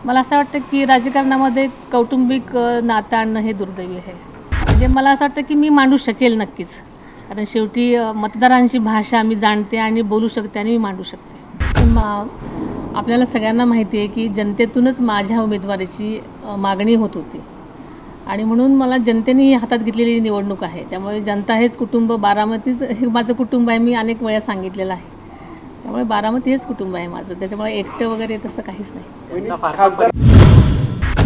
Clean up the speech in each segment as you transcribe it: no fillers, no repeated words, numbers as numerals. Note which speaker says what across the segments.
Speaker 1: मला असं वाटतं की राजकारणामध्ये कौटुंबिक नातं आणणं हे दुर्दैवी आहे. म्हणजे मला असं वाटतं की मी मांडू शकेल नक्कीच, कारण शेवटी मतदारांची भाषा मी जाणते आणि बोलू शकते आणि मी मांडू शकते. आपल्याला सगळ्यांना माहिती आहे की जनतेतूनच माझ्या उमेदवारीची मागणी होत होती आणि म्हणून मला जनतेने हातात घेतलेली निवडणूक आहे. त्यामुळे जनता हेच कुटुंब, बारामतीच हे माझं कुटुंब आहे. मी अनेक वेळा सांगितलेलं आहे. त्यामुळे बारामती हेच कुटुंब आहे माझं. त्याच्यामुळे एकटं वगैरे तसं काहीच नाही.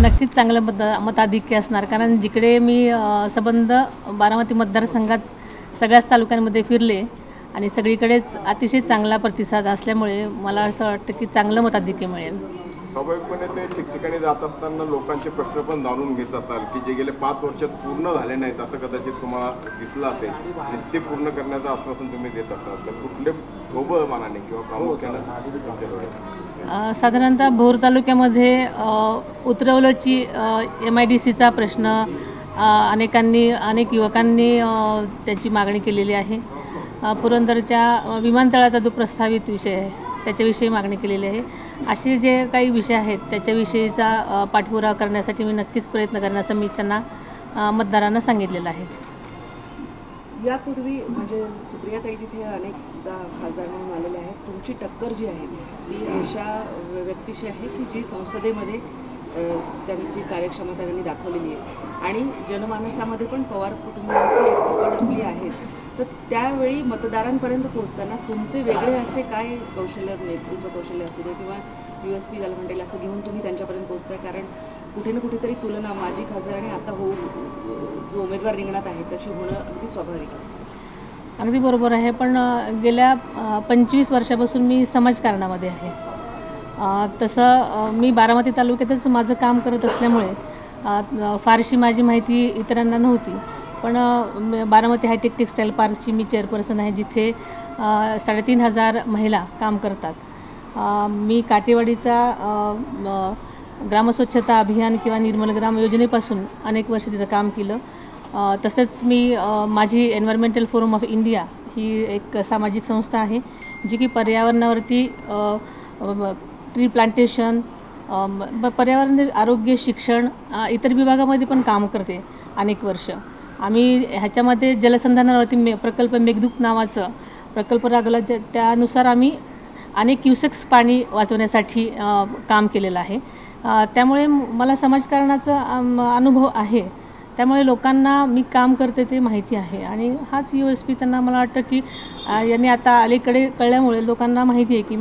Speaker 1: नक्कीच चांगलं मताधिक्य असणार, कारण जिकडे मी संबंध बारामती मतदारसंघात सगळ्याच तालुक्यांमध्ये फिरले आणि सगळीकडेच अतिशय चांगला प्रतिसाद असल्यामुळे मला असं वाटतं की चांगलं मताधिक्य मिळेल.
Speaker 2: स्वाभाविकपणे ते ठिकठिकाणी जात असताना लोकांचे प्रश्न पण जाणून घेत असाल की जे गेले 5 वर्षात पूर्ण झाले नाहीत, असं कदाचित तुम्हाला दिसलं असेल आणि ते पूर्ण करण्याचं आश्वासन तुम्ही देत असाल, तर कुठले ढोबळमानाने किंवा प्रामुख्याने
Speaker 1: साधारणतः भोर तालुक्यामध्ये उतरवलंची MIDCचा प्रश्न अनेक युवकांनी त्याची मागणी केलेली आहे. पुरंदरच्या विमानतळाचा जो प्रस्तावित विषय आहे त्याच्याविषयी मागणी केलेली आहे. असे जे काही विषय आहेत त्याच्याविषयीचा पाठपुरावा करण्यासाठी मी नक्कीच प्रयत्न करणार असं मी त्यांना मतदारांना सांगितलेलं आहे.
Speaker 3: यापूर्वी म्हणजे सुप्रियाताई तिथे अनेकदा खासदार म्हणून आलेले आहेत. तुमची टक्कर जी आहे ती अशा व्यक्तीशी आहे की जी संसदेमध्ये त्यांची कार्यक्षमता त्यांनी दाखवलेली आहे आणि जनमानसामध्ये पण पवार कुटुंबियांची एक पकड आपली आहेच. तर त्यावेळी मतदारांपर्यंत पोहोचताना तुमचे वेगळे असे काय कौशल्य, नेतृत्व कौशल्य असू दे किंवा USP झालं म्हणेल असं घेऊन तुम्ही त्यांच्यापर्यंत पोहोचताय, कारण कुठे ना कुठेतरी तुलना माजी खासदार आणि आता जो उमेदवार रिंगणात आहे तशी होणं अगदी स्वाभाविक आहे.
Speaker 1: अगदी बरोबर आहे, पण गेल्या 25 वर्षापासून मी समाजकारणामध्ये आहे. तसं मी बारामती तालुक्यातच माझं काम करत असल्यामुळे फारशी माझी माहिती इतरांना नव्हती. पण बारामती हायटेक टेक्स्टाईल पार्कची मी चेअरपर्सन आहे, जिथे 3,500 महिला काम करतात. मी काटेवाडीचा ग्रामस्वच्छता अभियान किंवा निर्मल ग्राम योजनेपासून अनेक वर्ष तिथं काम केलं. तसंच मी माझी एन्व्हायरमेंटल फोरम ऑफ इंडिया ही एक सामाजिक संस्था आहे जी की पर्यावरणावरती ट्री प्लांटेशन, पर्यावरण, आरोग्य, शिक्षण इतर विभागामध्ये पण काम करते अनेक वर्ष. आम्ही ह्याच्यामध्ये जलसंधारणावरती प्रकल्प मेघदूत नावाचं प्रकल्प राबवला. त्यानुसार आम्ही अनेक क्युसेक्स पाणी वाचवण्यासाठी काम केलेलं आहे. त्यामुळे मला समाजकारणाचा अनुभव आहे. त्यामुळे लोकांना मी काम करते ते माहिती आहे आणि हाच USP त्यांना मला वाटतं की यांनी आता अलीकडे कळल्यामुळे लोकांना माहिती आहे की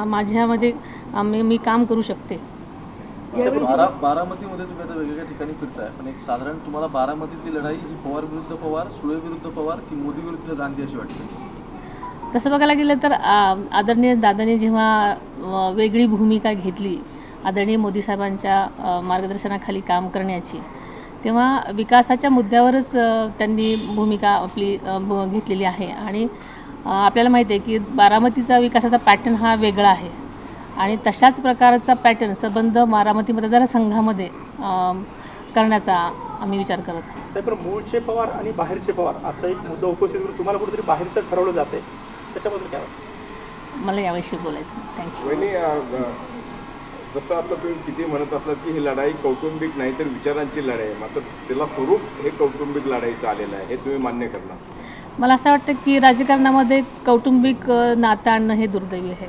Speaker 1: माझ्यामध्ये मी काम करू शकते.
Speaker 4: बारामतीमध्ये तुम्ही आता वेगवेगळ्या ठिकाणी फिरताय, पण एक साधारण तुम्हाला बारामतीतली लढाई ही पवार विरुद्ध पवार, सुळे विरुद्ध पवार की मोदी विरुद्ध गांधी अशी वाटते?
Speaker 1: तसं बघायला गेलं तर आदरणीय दादांनी जेव्हा वेगळी भूमिका घेतली आदरणीय मोदी साहेबांच्या मार्गदर्शनाखाली काम करण्याची, तेव्हा विकासाच्या मुद्द्यावरच त्यांनी भूमिका आपली घेतलेली आहे. आणि आपल्याला माहिती आहे की बारामतीचा विकासाचा पॅटर्न हा वेगळा आहे आणि तशाच प्रकारचा पॅटर्न संबंध बारामती मतदारसंघामध्ये करण्याचा आम्ही विचार करत आहोत.
Speaker 5: पण मूळचे पवार आणि बाहेरचे पवार असा एक मुद्दा उपस्थित करून तुम्हाला कुठेतरी बाहेरचं ठरवलं जाते, त्याच्याबद्दल काय
Speaker 1: मला याविषयी बोलायचं. थँक्यू.
Speaker 2: जसं आता तुम्ही किती म्हणत असलात की ही लढाई कौटुंबिक नाही तर विचारांची लढाई आहे, मात्र त्याला स्वरूप हे कौटुंबिक लढाईचं आलेलं आहे, हे तुम्ही मान्य करणार?
Speaker 1: मला असं वाटतं की राजकारणामध्ये कौटुंबिक नातं आणणं हे दुर्दैवी आहे.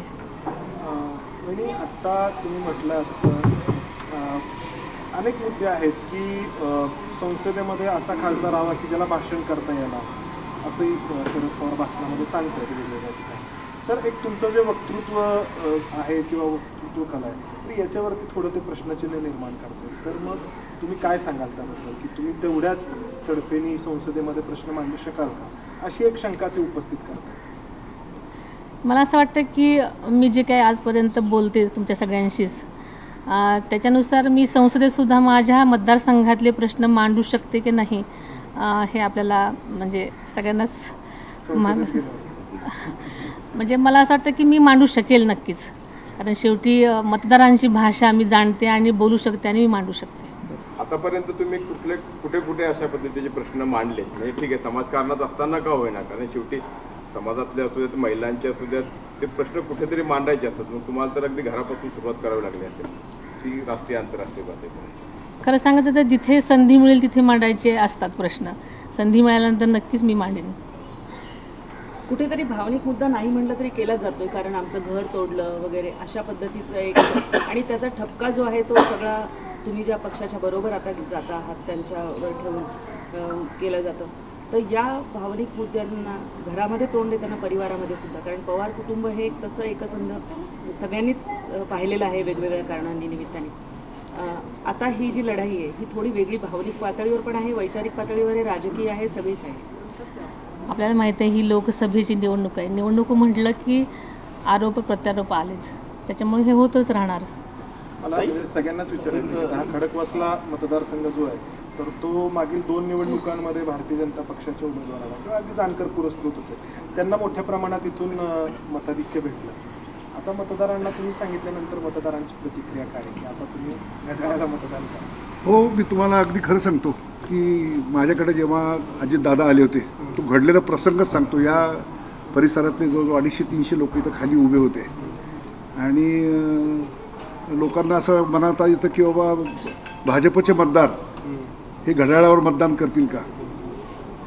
Speaker 6: आत्ता तुम्ही म्हटलात अनेक मुद्दे आहेत की संसदेमध्ये असा खासदार हवा की ज्याला भाषण करता येणार, असंही शरद पवार भाषणामध्ये सांगतात वेगवेगळ्या ठिकाणी. तर एक तुमचं जे वक्तृत्व आहे किंवा वक्तृत्व कला आहे, तर याच्यावरती थोडं ते प्रश्नचिन्ह निर्माण करते. तर मग तुम्ही काय सांगाल त्याबद्दल की तुम्ही तेवढ्याच तडफेने संसदेमध्ये प्रश्न मांडू शकाल का, अशी एक शंका ते उपस्थित करतात.
Speaker 1: मला असं वाटतं की मी जे काही आजपर्यंत बोलते तुमच्या सगळ्यांशीच, त्याच्यानुसार मी संसदेतसुद्धा माझ्या मतदारसंघातले प्रश्न मांडू शकते की नाही हे आपल्याला म्हणजे सगळ्यांनाच म्हणजे मला असं वाटतं की मी मांडू शकेल नक्कीच, कारण शेवटी मतदारांची भाषा मी जाणते आणि बोलू शकते आणि मी मांडू शकते.
Speaker 2: आतापर्यंत तुम्ही कुठे अशा पद्धतीचे प्रश्न मांडले? म्हणजे ठीक आहे, समाजकारणात असताना का होईना, कारण शेवटी समाजातले असू द्यात, महिलांचे असू द्यात, ते प्रश्न कुठेतरी मांडायचे असतात. मग तुम्हाला तर अगदी घरापासून सुरुवात करावी लागली असेल. ती राष्ट्रीय आंतरराष्ट्रीय पातळीवर?
Speaker 1: खरं सांगायचं तर जिथे संधी मिळेल तिथे मांडायचे असतात प्रश्न. संधी मिळाल्यानंतर नक्कीच मी मांडेन.
Speaker 3: कुठेतरी भावनिक मुद्दा नाही म्हटलं तरी केला जातोय, कारण आमचं घर तोडलं वगैरे अशा पद्धतीचं एक, आणि त्याचा ठपका जो आहे तो सगळा तुम्ही ज्या पक्षाच्या बरोबर आता जाता आहात त्यांच्यावर ठेवून केलं जातं. तर या भावनिक मुद्द्यांना घरामध्ये तोंड देताना परिवारामध्ये सुद्धा, कारण पवार कुटुंब हे एक तसं एकसंध सगळ्यांनीच पाहिलेलं आहे वेगवेगळ्या कारणांनी निमित्ताने. आता ही जी लढाई आहे ही थोडी वेगळी भावनिक पातळीवर पण आहे, वैचारिक पातळीवर आहे, राजकीय आहे, सगळीच आहे.
Speaker 1: आपल्याला माहिती आहे ही लोकसभेची निवडणूक आहे. निवडणूक म्हटलं की आरोप प्रत्यारोप आलेच, त्याच्यामुळे हे होतच राहणार.
Speaker 6: मला सगळ्यांनाच विचारायचं, हा खडकवासला मतदारसंघ जो आहे तर तो मागील 2 निवडणुकांमध्ये भारतीय जनता पक्षाच्या उमेदवाराला किंवा अगदी जाणकार पुरस्कृत होते, त्यांना मोठ्या प्रमाणात इथून मताधिक्य भेटलं. आता मतदारांना तुम्ही सांगितल्यानंतर मतदारांची प्रतिक्रिया काय आहे की आता तुम्ही घड्याळाला मतदान करा?
Speaker 7: हो, मी तुम्हाला अगदी खरं सांगतो की माझ्याकडे जेव्हा अजितदादा आले होते तो घडलेला प्रसंगच सांगतो. या परिसरातले जवळजवळ 250-300 लोक इथं खाली उभे होते आणि लोकांना असं मनात येतं की बाबा भाजपचे मतदार हे घड्याळावर मतदान करतील का.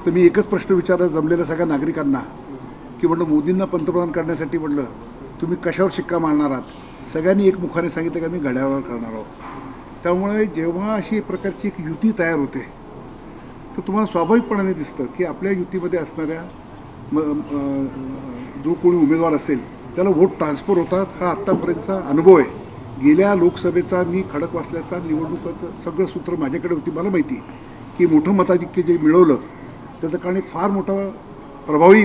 Speaker 7: तर मी एकच प्रश्न विचारला जमलेल्या सगळ्या नागरिकांना की म्हटलं मोदींना पंतप्रधान करण्यासाठी म्हटलं तुम्ही कशावर शिक्का मारणार आहात. सगळ्यांनी एकमुखाने सांगितलं की आम्ही घड्याळावर करणार आहोत. त्यामुळे जेव्हा अशी प्रकारची एक युती तयार होते तर तुम्हाला स्वाभाविकपणाने दिसतं की आपल्या युतीमध्ये असणाऱ्या जो कोणी उमेदवार असेल त्याला वोट ट्रान्सफर होतात. हा आत्तापर्यंतचा अनुभव आहे. गेल्या लोकसभेचा मी खडकवासल्याचा निवडणुकाचं सगळं सूत्र माझ्याकडे होती. मला माहिती की मोठं मताधिक्य जे मिळवलं त्याचं कारण एक फार मोठा प्रभावी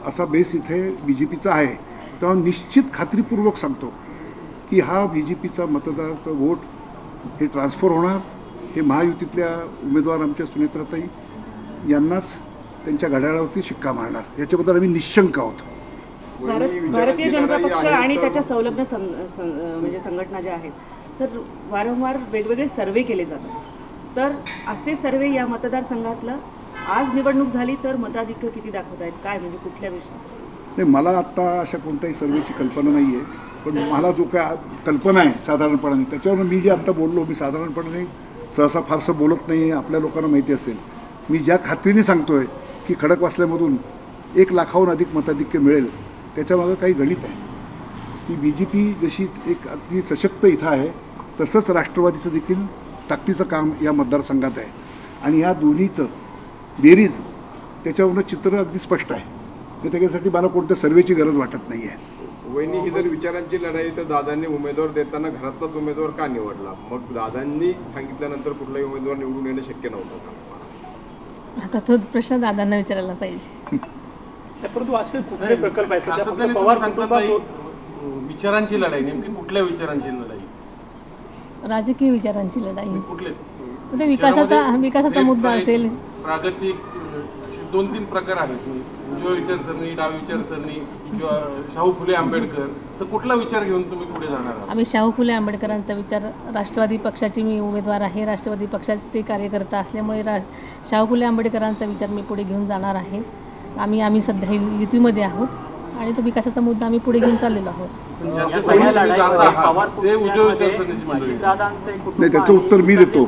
Speaker 7: असा बेस इथे BJPचा आहे. तेव्हा निश्चित खात्रीपूर्वक सांगतो की हा BJPचा मतदाराचं वोट हे ट्रान्सफर होणार. हे महायुतीतल्या उमेदवार आमच्या सुनेत्राताई यांनाच त्यांच्या घड्याळावरती शिक्का मारणार याच्याबद्दल आम्ही निशंक आहोत.
Speaker 3: भारतीय जनता पक्ष आणि त्याच्या संलग्न म्हणजे संघटना ज्या आहेत तर वारंवार वेगवेगळे सर्वे केले जातात. तर असे सर्वे या मतदारसंघातलं आज निवडणूक झाली तर मताधिक्य किती दाखवत आहेत, काय म्हणजे कुठल्या विषयात?
Speaker 7: नाही, मला आत्ता अशा कोणत्याही सर्वेची कल्पना नाही आहे, पण मला जो काय कल्पना आहे साधारणपणाने त्याच्यावर मी जे आत्ता बोललो, मी साधारणपणाने सहसा फारसं बोलत नाही, आपल्या लोकांना माहिती असेल. मी ज्या खात्रीने सांगतो आहे की खडकवासल्यामधून 1 लाखाहून अधिक मताधिक्य मिळेल त्याच्यामागं काही गणित आहे की BJP जशी एक अगदी सशक्त इथं आहे तसंच राष्ट्रवादीचं देखील ताकदीचं काम या मतदारसंघात आहे. आणि या दोन्हीचं बेरीज त्याच्यावरनं चित्र अगदी स्पष्ट आहे. तर त्याच्यासाठी मला कोणत्या सर्वेची गरज वाटत नाही आहे.
Speaker 2: वहिनी, ही जर विचारांची लढाई तर दादांनी उमेदवार देताना घरातलाच उमेदवार का निवडला? मग दादांनी सांगितल्यानंतर कुठलाही उमेदवार निवडून येणं शक्य नव्हतं का?
Speaker 1: आता तो प्रश्न दादांना विचारायला पाहिजे.
Speaker 5: परंतु असे कुठले प्रकल्प आहेत सध्या फक्त पवार कुटुंबात
Speaker 4: विचारांची लढाई, नेमकी कुठल्या विचारांची लढाई?
Speaker 1: राजकीय विचारांची लढाई.
Speaker 4: कुठले?
Speaker 1: ते विकासाचा मुद्दा असेल.
Speaker 4: प्रागतिक 2-3 प्रकार आहेत, उजव्या विचारसरणी, डावी विचारसरणी किंवा शाहू फुले आंबेडकर. तर कुठला विचार घेऊन तुम्ही पुढे जाणार आहात? आम्ही
Speaker 1: शाहू फुले आंबेडकरांचा विचार, राष्ट्रवादी पक्षाची मी उमेदवार आहे, राष्ट्रवादी पक्षाचे कार्यकर्ता असल्यामुळे शाहू फुले आंबेडकरांचा विचार मी पुढे घेऊन जाणार आहे. आम्ही सध्या युतीमध्ये आहोत आणि तो विकासाचा मुद्दा आम्ही पुढे घेऊन चाललेलो आहोत.
Speaker 7: नाही, त्याचं उत्तर मी देतो.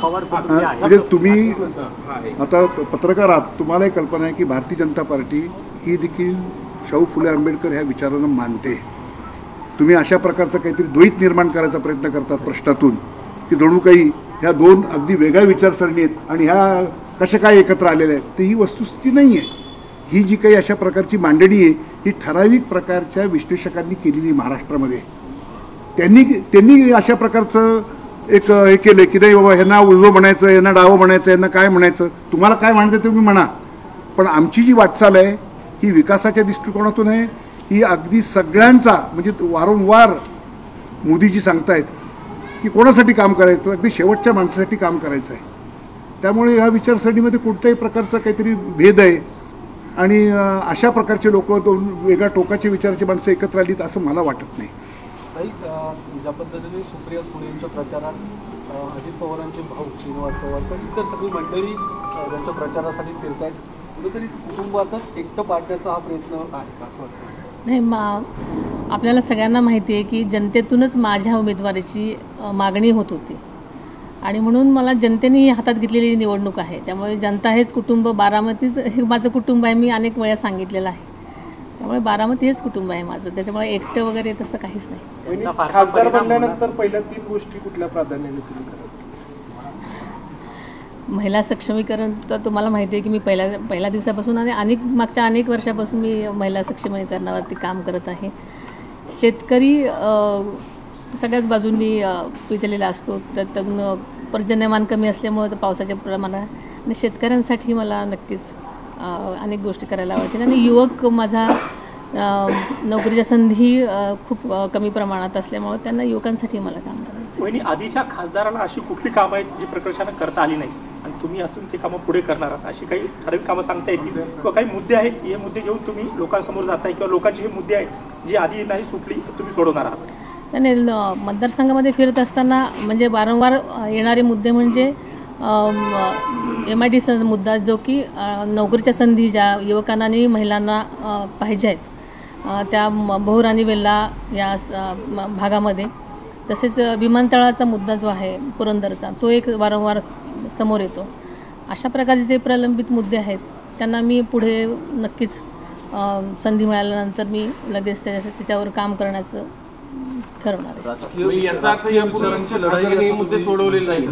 Speaker 7: म्हणजे तुम्ही आता पत्रकार आहात, तुम्हालाही कल्पना आहे की भारतीय जनता पार्टी ही देखील शाहू फुले आंबेडकर ह्या विचारांना मानते. तुम्ही अशा प्रकारचं काहीतरी द्वैत निर्माण करायचा प्रयत्न करतात प्रश्नातून की जणू काही ह्या 2 अगदी वेगळ्या विचारसरणी आहेत आणि ह्या कशा काय एकत्र आलेल्या आहेत. तर ही वस्तुस्थिती नाही आहे. ही जी काही अशा प्रकारची मांडणी आहे ही ठराविक प्रकारच्या विश्लेषकांनी केलेली महाराष्ट्रामध्ये. त्यांनी अशा प्रकारचं एक हे केलं की नाही बाबा ह्यांना उजवं म्हणायचं, यांना डावं म्हणायचं, यांना काय म्हणायचं, तुम्हाला काय म्हणायचं तुम्ही म्हणा. पण आमची जी वाटचाल आहे ही विकासाच्या दृष्टिकोनातून आहे. ही अगदी सगळ्यांचा, म्हणजे वारंवार मोदीजी सांगतायत की कोणासाठी काम करायचं, अगदी शेवटच्या माणसासाठी काम करायचं आहे. त्यामुळे ह्या विचारसरणीमध्ये कोणत्याही प्रकारचा काहीतरी भेद आहे आणि अशा प्रकारचे लोक, 2 वेगळ्या टोकाच्या विचाराची माणसं एकत्र आलीत असं मला वाटत नाही.
Speaker 4: काही ज्या पद्धतीने सुप्रिया सुळेंच्या प्रचारात अजित पवारांचे भाऊ श्रीनिवास पवार तर इतर सगळी मंडळी त्यांच्या प्रचारासाठी फिरत आहेत, कुठेतरी कुटुंबातच एकटं पाडण्याचा हा प्रयत्न आहे असं वाटतं?
Speaker 1: नाही, आपल्याला सगळ्यांना माहिती आहे की जनतेतूनच माझ्या उमेदवारीची मागणी होत होती आणि म्हणून मला जनतेने हातात घेतलेली निवडणूक आहे. त्यामुळे जनता हेच कुटुंब, बारामतीच हे माझं कुटुंब आहे. मी अनेक वेळा सांगितलेलं आहे. त्यामुळे बारामती हेच कुटुंब आहे माझं. त्याच्यामुळे एकटं वगैरे तसं काहीच नाही.
Speaker 6: खासदार बनल्यानंतर पहिल्या 3 गोष्टी कुठल्या प्राधान्याने तुम्ही कराल?
Speaker 1: महिला सक्षमीकरण तर तुम्हाला माहिती आहे की मी पहिल्या दिवसापासून आणि मागच्या अनेक वर्षापासून मी महिला सक्षमीकरणावरती काम करत आहे. शेतकरी सगळ्याच बाजूंनी पिचलेला असतो. त्यातून पर्जन्यमान कमी असल्यामुळे पावसाच्या प्रमाणात आणि शेतकऱ्यांसाठी मला नक्कीच अनेक गोष्टी करायला आवडतील. आणि युवक माझा नोकरीच्या संधी खूप कमी प्रमाणात असल्यामुळे त्यांना युवकांसाठी मला काम करायचं.
Speaker 5: वहिनी, आधीच्या खासदारांना अशी कुठली कामं आहेत जी प्रकर्षानं करता आली नाही आणि तुम्ही असून ते कामं पुढे करणार आहात, अशी काही ठराविक कामं सांगता येतील किंवा काही मुद्दे आहेत हे मुद्दे घेऊन तुम्ही लोकांसमोर जाताय किंवा लोकांचे हे मुद्दे आहेत जी आधी नाही सुटली तुम्ही सोडवणार आहात?
Speaker 1: आणि मतदारसंघामध्ये फिरत असताना म्हणजे वारंवार येणारे मुद्दे म्हणजे MIDC मुद्दा, जो की नोकरीच्या संधी ज्या युवकांना आणि महिलांना पाहिजे आहेत त्या भोर आणि वेल्हा या भागामध्ये, तसेच विमानतळाचा मुद्दा जो आहे पुरंदरचा, तो एक वारंवार समोर येतो. अशा प्रकारचे जे प्रलंबित मुद्दे आहेत त्यांना मी पुढे नक्कीच संधी मिळाल्यानंतर मी लगेच त्याच्यावर काम करण्याचं ठरवणार आहे.
Speaker 4: राजकीय याचा अर्थ या विचारांची लढाई मुद्दे सोडवलेले नाही.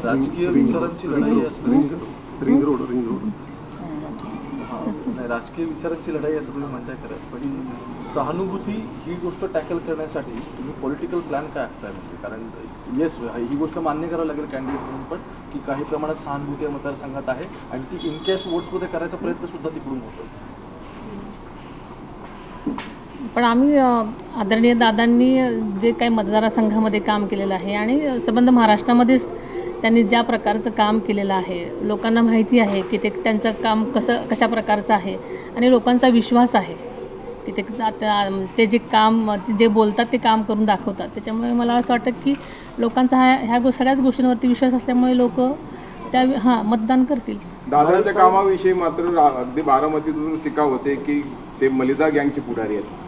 Speaker 8: राजकीय विचारांची लढाई असते, रिंग रोड राजकीय विचारांची लढाई असं तुम्ही म्हणताय खरं, पण सहानुभूती ही गोष्ट टॅकल करण्यासाठी तुम्ही पॉलिटिकल प्लॅन काय आखताय? म्हणजे कारण येस, ही गोष्ट मान्य करावं लागेल कॅन्डिडेट म्हणून पण की काही प्रमाणात सहानुभूती या मतदारसंघात आहे आणि ती इनकेस वोट्समध्ये करायचा प्रयत्न सुद्धा तिकडून होतो.
Speaker 1: पण आम्ही आदरणीय दादांनी जे काही मतदारसंघामध्ये काम केलेलं आहे आणि संबंध महाराष्ट्रामध्येच त्यांनी ज्या प्रकारचं काम केलेलं आहे, लोकांना माहिती आहे की त्यांचं काम कशा प्रकारचं आहे आणि लोकांचा विश्वास आहे की ते जे काम जे बोलतात ते काम करून दाखवतात. त्याच्यामुळे मला असं वाटतं की लोकांचा ह्या सगळ्याच गोष्टींवरती विश्वास असल्यामुळे लोक मतदान करतील.
Speaker 2: दादांच्या कामाविषयी मात्र अगदी बारामतीतून टीका होते की ते मलिदा गँगचे पुढारी आहेत.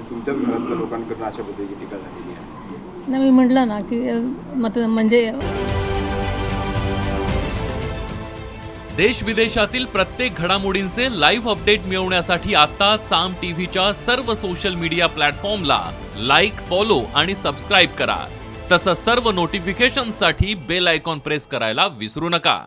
Speaker 2: तुमच्याच घरातल्या लोकांकडून अशा पद्धतीची टीका झालेली आहे.
Speaker 1: नाही, मी म्हटलं ना की म्हणजे
Speaker 9: देश विदेशातील प्रत्येक घडामोडींचे लाईव्ह अपडेट मिळवण्यासाठी आता साम टीव्हीच्या सर्व सोशल मीडिया प्लॅटफॉर्मला लाईक, फॉलो आणि सबस्क्राईब करा. तसंच सर्व नोटिफिकेशनसाठी बेल आयकॉन प्रेस करायला विसरू नका.